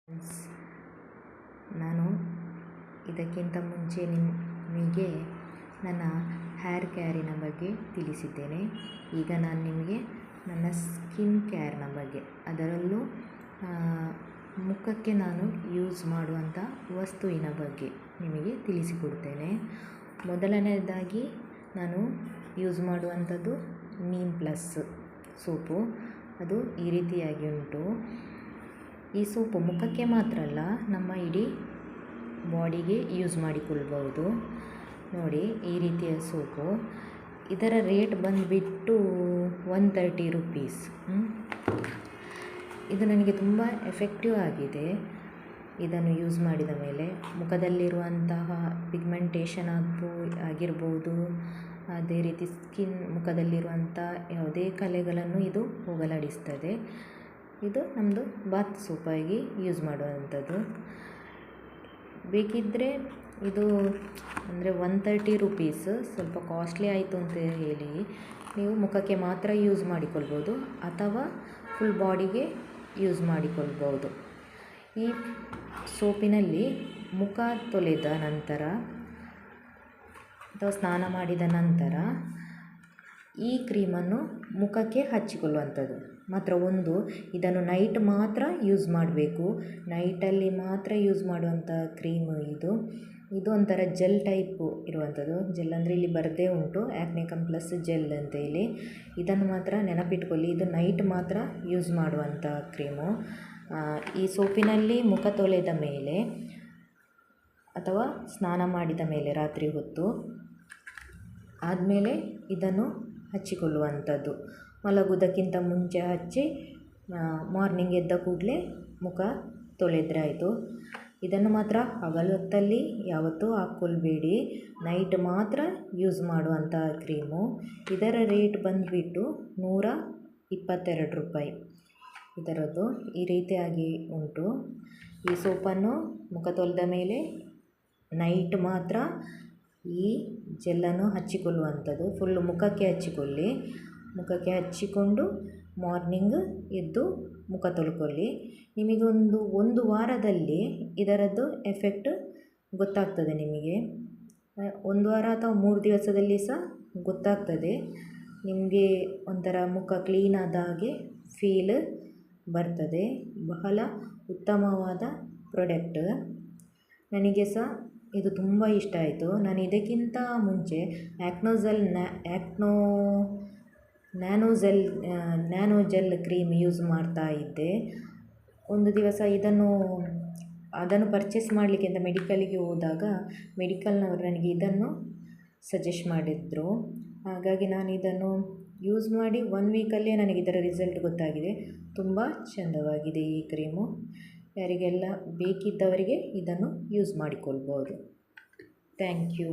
Friends, ನಾನು ಇದಕ್ಕಿಂತ ಮುಂಚೆ ನಿಮಗೆ ನನ್ನ ಹೇರ್ ಕೇರಿನ ಬಗ್ಗೆ ತಿಳಿಸಿದ್ದೇನೆ. ಈಗ ನಾನು ನಿಮಗೆ ನನ್ನ ಸ್ಕಿನ್ ಕೇರ್ನ ಬಗ್ಗೆ, ಅದರಲ್ಲೂ ಮುಖಕ್ಕೆ ನಾನು ಯೂಸ್ ಮಾಡುವಂಥ ವಸ್ತುವಿನ ಬಗ್ಗೆ ನಿಮಗೆ ತಿಳಿಸಿಕೊಡ್ತೇನೆ. ಮೊದಲನೆಯದಾಗಿ ನಾನು ಯೂಸ್ ಮಾಡುವಂಥದ್ದು ನೀಮ್ ಪ್ಲಸ್ ಸೋಪು. ಅದು ಈ ರೀತಿಯಾಗಿ ಉಂಟು. ಈ ಸೋಪು ಮುಖಕ್ಕೆ ಮಾತ್ರ ಅಲ್ಲ, ನಮ್ಮ ಇಡೀ ಬಾಡಿಗೆ ಯೂಸ್ ಮಾಡಿಕೊಳ್ಬೋದು. ನೋಡಿ, ಈ ರೀತಿಯ ಸೋಪು. ಇದರ ರೇಟ್ ಬಂದುಬಿಟ್ಟು 130 ರೂಪೀಸ್. ಇದು ನನಗೆ ತುಂಬ ಎಫೆಕ್ಟಿವ್ ಆಗಿದೆ. ಇದನ್ನು ಯೂಸ್ ಮಾಡಿದ ಮೇಲೆ ಮುಖದಲ್ಲಿರುವಂತಹ ಪಿಗ್ಮೆಂಟೇಷನ್ ಆಗಿರ್ಬೋದು, ಅದೇ ರೀತಿ ಮುಖದಲ್ಲಿರುವಂಥ ಯಾವುದೇ ಕಲೆಗಳನ್ನು ಇದು ಹೋಗಲಾಡಿಸ್ತದೆ. ಇದು ನಮ್ಮದು ಬಾತ್ ಸೋಪಾಗಿ ಯೂಸ್ ಮಾಡುವಂಥದ್ದು. ಬೇಕಿದ್ದರೆ ಇದು ಅಂದರೆ 130 ರೂಪೀಸ್ ಸ್ವಲ್ಪ ಕಾಸ್ಟ್ಲಿ ಆಯಿತು ಅಂತ ಹೇಳಿ ನೀವು ಮುಖಕ್ಕೆ ಮಾತ್ರ ಯೂಸ್ ಮಾಡಿಕೊಳ್ಬೋದು, ಅಥವಾ ಫುಲ್ ಬಾಡಿಗೆ ಯೂಸ್ ಮಾಡಿಕೊಳ್ಬೋದು. ಈ ಸೋಪಿನಲ್ಲಿ ಮುಖ ತೊಳೆದ ನಂತರ ಅಥವಾ ಸ್ನಾನ ಮಾಡಿದ ನಂತರ ಈ ಕ್ರೀಮನ್ನು ಮುಖಕ್ಕೆ ಹಚ್ಚಿಕೊಳ್ಳುವಂಥದ್ದು. ಮಾತ್ರ ಇದನ್ನು ನೈಟ್ ಮಾತ್ರ ಯೂಸ್ ಮಾಡಬೇಕು. ನೈಟಲ್ಲಿ ಮಾತ್ರ ಯೂಸ್ ಮಾಡುವಂಥ ಕ್ರೀಮು ಇದು ಒಂಥರ ಜೆಲ್ ಟೈಪು ಇರುವಂಥದ್ದು. ಜೆಲ್ ಅಂದರೆ ಇಲ್ಲಿ ಬರದೇ ಉಂಟು, ಆ್ಯಕ್ನೆ ಕಾಂಪ್ಲೆಕ್ಸ್ ಜೆಲ್ ಅಂತೇಳಿ. ಇದನ್ನು ಮಾತ್ರ ನೆನಪಿಟ್ಕೊಳ್ಳಿ, ಇದು ನೈಟ್ ಮಾತ್ರ ಯೂಸ್ ಮಾಡುವಂಥ ಕ್ರೀಮು. ಈ ಸೋಪಿನಲ್ಲಿ ಮುಖ ತೊಳೆದ ಮೇಲೆ ಅಥವಾ ಸ್ನಾನ ಮಾಡಿದ ಮೇಲೆ ರಾತ್ರಿ ಹೊತ್ತು ಆದಮೇಲೆ ಇದನ್ನು ಹಚ್ಚಿಕೊಳ್ಳುವಂಥದ್ದು. ಮಲಗುವುದಕ್ಕಿಂತ ಮುಂಚೆ ಹಚ್ಚಿ ಮಾರ್ನಿಂಗ್ ಎದ್ದ ಕೂಡಲೇ ಮುಖ ತೊಳೆದ್ರೆ ಆಯಿತು. ಇದನ್ನು ಮಾತ್ರ ಹಗಲು ಹೊತ್ತಲ್ಲಿ ಯಾವತ್ತೂ ಹಾಕ್ಕೊಳ್ಬೇಡಿ, ನೈಟ್ ಮಾತ್ರ ಯೂಸ್ ಮಾಡುವಂಥ ಕ್ರೀಮು. ಇದರ ರೇಟ್ ಬಂದುಬಿಟ್ಟು 122 ರೂಪಾಯಿ ಇದರದ್ದು. ಈ ರೀತಿಯಾಗಿ ಉಂಟು. ಈ ಸೋಪನ್ನು ಮುಖ ತೊಳೆದ ಮೇಲೆ ನೈಟ್ ಮಾತ್ರ ಈ ಜೆಲ್ಲನ್ನು ಹಚ್ಚಿಕೊಳ್ಳುವಂಥದ್ದು. ಫುಲ್ಲು ಮುಖಕ್ಕೆ ಹಚ್ಚಿಕೊಳ್ಳಿ. ಮುಖಕ್ಕೆ ಹಚ್ಚಿಕೊಂಡು ಮಾರ್ನಿಂಗ್ ಎದ್ದು ಮುಖ ತೊಳ್ಕೊಳ್ಳಿ. ನಿಮಗೆ ಒಂದು ವಾರದಲ್ಲಿ ಇದರದ್ದು ಎಫೆಕ್ಟ್ ಗೊತ್ತಾಗ್ತದೆ. ನಿಮಗೆ 1 ವಾರ ಅಥವಾ 3 ದಿವಸದಲ್ಲಿ ಸಹ ಗೊತ್ತಾಗ್ತದೆ. ನಿಮಗೆ ಒಂಥರ ಮುಖ ಕ್ಲೀನ್ ಆದ ಹಾಗೆ ಫೀಲ್ ಬರ್ತದೆ. ಬಹಳ ಉತ್ತಮವಾದ ಪ್ರಾಡಕ್ಟ್. ನನಗೆ ಸಹ ಇದು ತುಂಬ ಇಷ್ಟ ಆಯಿತು. ನಾನು ಇದಕ್ಕಿಂತ ಮುಂಚೆ ನ್ಯಾನೋ ಜೆಲ್ ಕ್ರೀಮ್ ಯೂಸ್ ಮಾಡ್ತಾ ಇದ್ದೆ. ಒಂದು ದಿವಸ ಅದನ್ನು ಪರ್ಚೇಸ್ ಮಾಡಲಿಕ್ಕೆ ಅಂತ ಮೆಡಿಕಲಿಗೆ ಹೋದಾಗ ಮೆಡಿಕಲ್ನವರು ನನಗೆ ಇದನ್ನು ಸಜೆಸ್ಟ್ ಮಾಡಿದರು. ಹಾಗಾಗಿ ನಾನು ಇದನ್ನು ಯೂಸ್ ಮಾಡಿ 1 ವೀಕಲ್ಲೇ ನನಗೆ ಇದರ ರಿಸಲ್ಟ್ ಗೊತ್ತಾಗಿದೆ. ತುಂಬ ಚೆಂದವಾಗಿದೆ ಈ ಕ್ರೀಮು. ಯಾರಿಗೆಲ್ಲ ಬೇಕಿದ್ದವರಿಗೆ ಇದನ್ನು ಯೂಸ್ ಮಾಡಿಕೊಳ್ಬೋದು. Thank you.